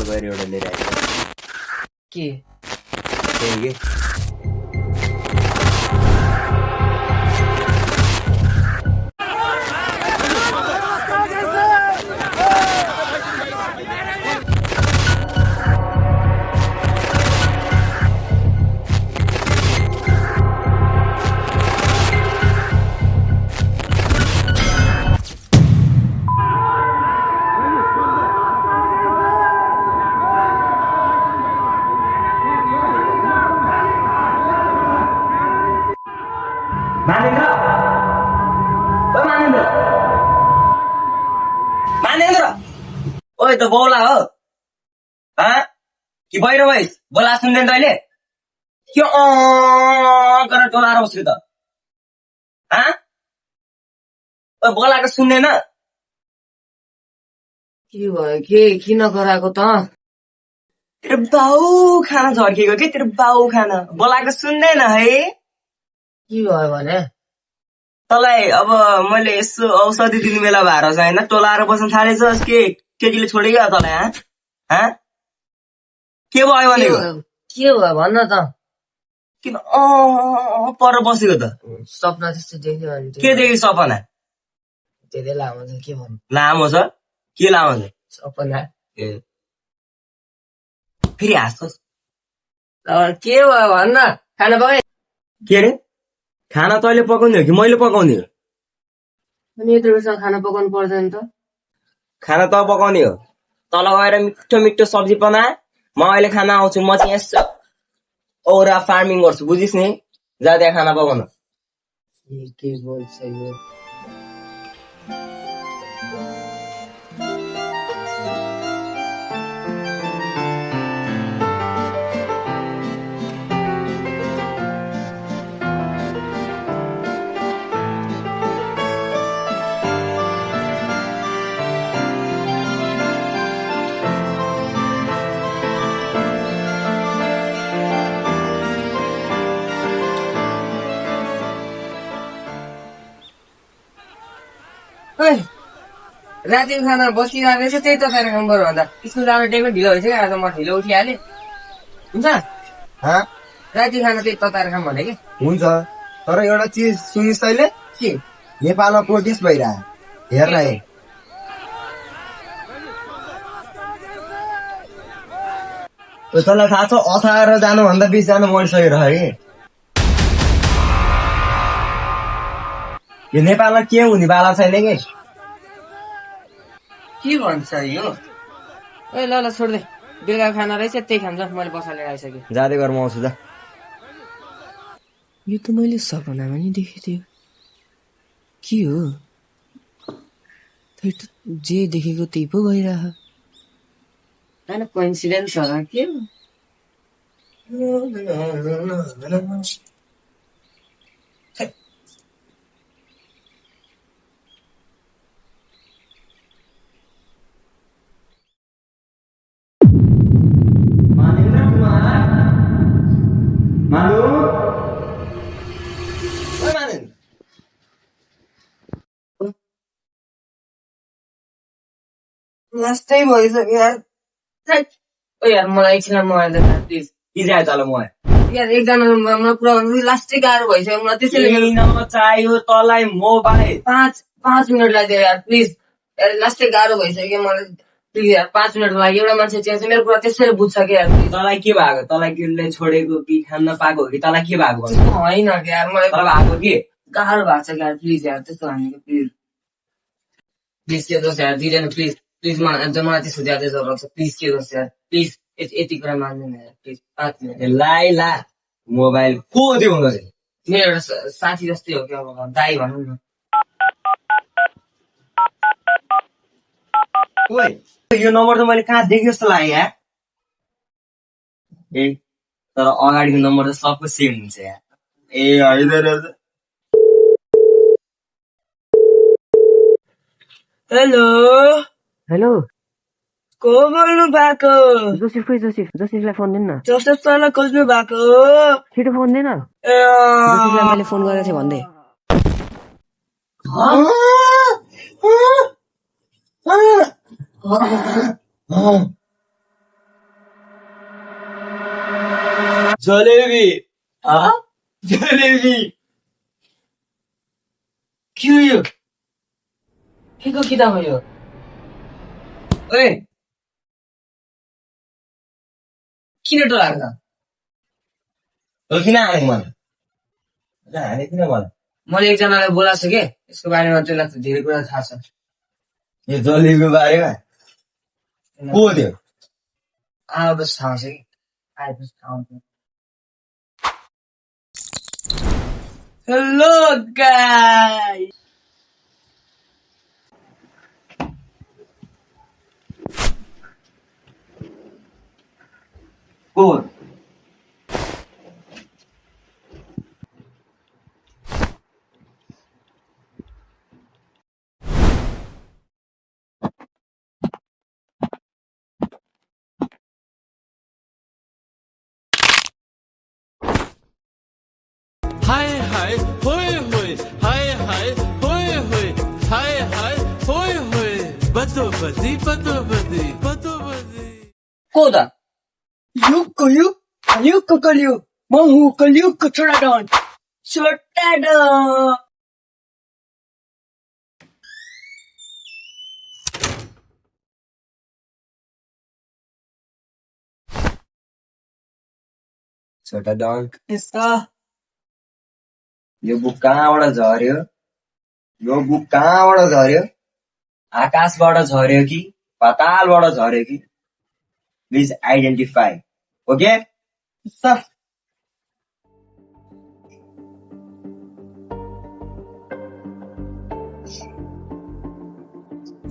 गएर एउटा लिएर आएको के त्यही के मानेन्द्र ओ मानेन्द्र मानेन्द्र ओए त बौला हो कि बाहिर भइस बोला सुन्दैन तैँले के गरेर टोलाएर बस्यो त ओ बोलाको सुन्दैन के भयो के किन गराएको त तेरो बाउ खाना झर्किएको के तेरो बाउ खाना बोलाको सुन्दैन है के भयो भने तँलाई अब मैले यसो औषधि दिने बेला भएर चाहिँ होइन टोलाएर बस्न थालेछस् के केटीले छोडेको तँलाई के भयो भनेको के भयो भन्न त किन पर बसेको त सपना त्यस्तो देख्यो भने के देखि सपना धेरै लामो छ के भन्नु लामो छ के लामो छ सपना ए फेरि हाँस्छस् के भयो भन्न खाना पकाइ के अरे खाना तैँले पकाउने हो कि मैले पकाउने हो अनि यत्रो बेरसम्म खाना पकाउनु पर्दैन त खाना त पकाउने हो तल गएर मिठो मिठो सब्जी बना म अहिले खाना आउँछु म चाहिँ यसो औरा फार्मिङ गर्छु बुझिस् नि जा त्यहाँ खाना पकाउन के बोल्छ यो रातिको खाना बसिरहेको रहेछ त्यही तताएर काम गर भन्दा स्कुल जाने टाइममा ढिलो भइसक्यो आज म ढिलो उठिहालेँ हुन्छ राति खाना त्यही तताएर खाम भने कि हुन्छ तर एउटा चिज सुनिस् तैँले के नेपालमा प्रोटेस्ट भइरहेको हेर है तँलाई थाहा छ अथाएर जानुभन्दा 20 जना मरिसकेर है यो नेपालमा के हुने बाला छैन के भन्छ यो ए ल ल छोड्दै बेलुका खाना रहेछ त्यही खान्छ मैले बसालेर आइसकेँ जाँदै गरेर म आउँछु जा यो त मैले सपनामा नि देखेको थियो के हो जे देखेको त्यही पो भइरह होइन कोइन्सिडेन्स हो र के लास्टै भइसक्यो यार ओ यार मलाई एकछिन मोबाइल देखाऊ प्लिज के जायो तल म यार एकजना पुरा लास्टै गाह्रो भइसक्यो मलाई त्यसैले चाहियो तँलाई मोबाइल 5 मिनट लाग्यो यार प्लिज यार लास्टै गाह्रो भइसक्यो मलाई प्लिज यार 5 मिनट लाग्यो एउटा मान्छे चाहिँ मेरो कुरा त्यसैले बुझ्छ कि यार तँलाई के भएको तँलाई केले छोडेको कि खान पाएको हो कि तँलाई के भएको होइन कि यार मलाई भएको के गाह्रो भएको छ यार प्लिज यार त्यस्तो भनेको प्लिज प्लिज के दोस् यार दिदैन प्लिज प्लिज मलाई त्यसको ज्यादै जरुरत छ प्लिज के दोस् यार प्लिज यति कुरा मान्दैन यार प्लिज 5 मिनट ला मोबाइल को दियो मेरो एउटा साथी जस्तै हो कि अब दाई भनौँ न ओए यो नम्बर त मैले कहाँ देखेँ जस्तो लाग्यो यार ए तर अगाडिको नम्बर त सबको सेम हुन्छ यार ए होइन हेलो हेलो को बोल्नु भएको जोसेफ जोसेफलाई फोन दिनु न जोसेफ सरलाई खोज्नु भएको छिटो फोन दिनु जोसेफलाई मैले फोन गरेको थिएँ भन्दै जलेबी जलेबी के हो यो के को किताब हो यो ओए किन डराएको किन हानेको मलाई हाने किन मलाई मैले एकजनालाई बोलाएको छु के यसको बारेमा त्यसलाई त धेरै कुरा थाहा छ यो जलेबीको बारेमा को थियो आएपछि थाहा हुन्छ कि आएपछि थाहा हुन्छ हेलो गाइस को हाय हाय होय होय हाय हाय होय होय हाय हाय होय होय बदोबदी बदोबदी बदोबदी को त युगको कलियुग म हुँ कलियुगको छोटा डन छोटा डङ्क यस्ता यो बुक कहाँबाट झर्यो यो बुक कहाँबाट झर्यो आकाशबाट झर्यो कि पातालबाट झर्यो कि please identify okay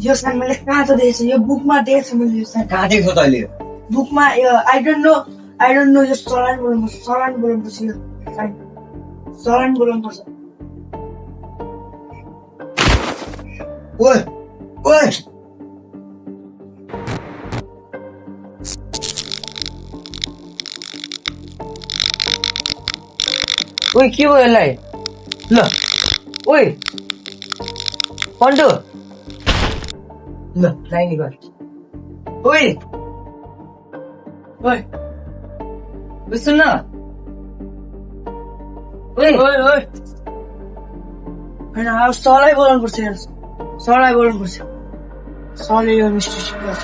yo sign मैले कहाँ त देखेको छु यो बुकमा देखेको छु मैले यो साइन कहाँ देख्छौ तैँले बुकमा यो आई डोन्ट नो यो सलान बोल्नुपर्छ यो साइन सलान बोल्नुपर्छ ओए ओए ओइ के भयो यसलाई ल ओइ पन्टु ल लाइनी गर ओइ ओइ ओइ सुन न ओइ ओइ ओइ होइन अब सरलाई बोलाउनुपर्छ सरलाई बोलाउनुपर्छ सरले यो मिस्टेक गर्छ